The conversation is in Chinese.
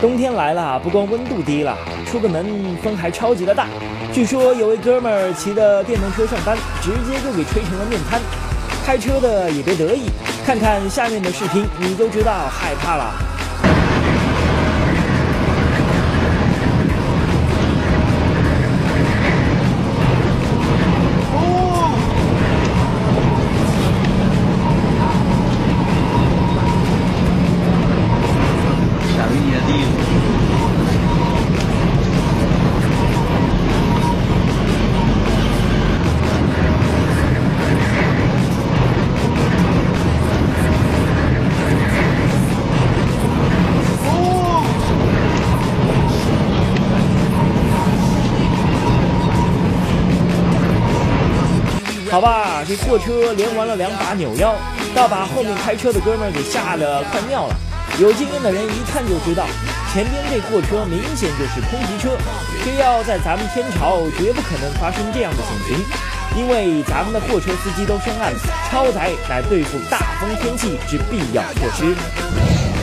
冬天来了，不光温度低了，出个门风还超级的大。据说有位哥们儿骑的电动车上班，直接就给吹成了面瘫。开车的也别得意，看看下面的视频，你就知道害怕了。好吧，这货车连玩了2把扭腰，倒把后面开车的哥们儿给吓得快尿了。有经验的人一看就知道，前边这货车明显就是空皮车，这要在咱们天朝绝不可能发生这样的险情，因为咱们的货车司机都深谙超载乃对付大风天气之必要措施。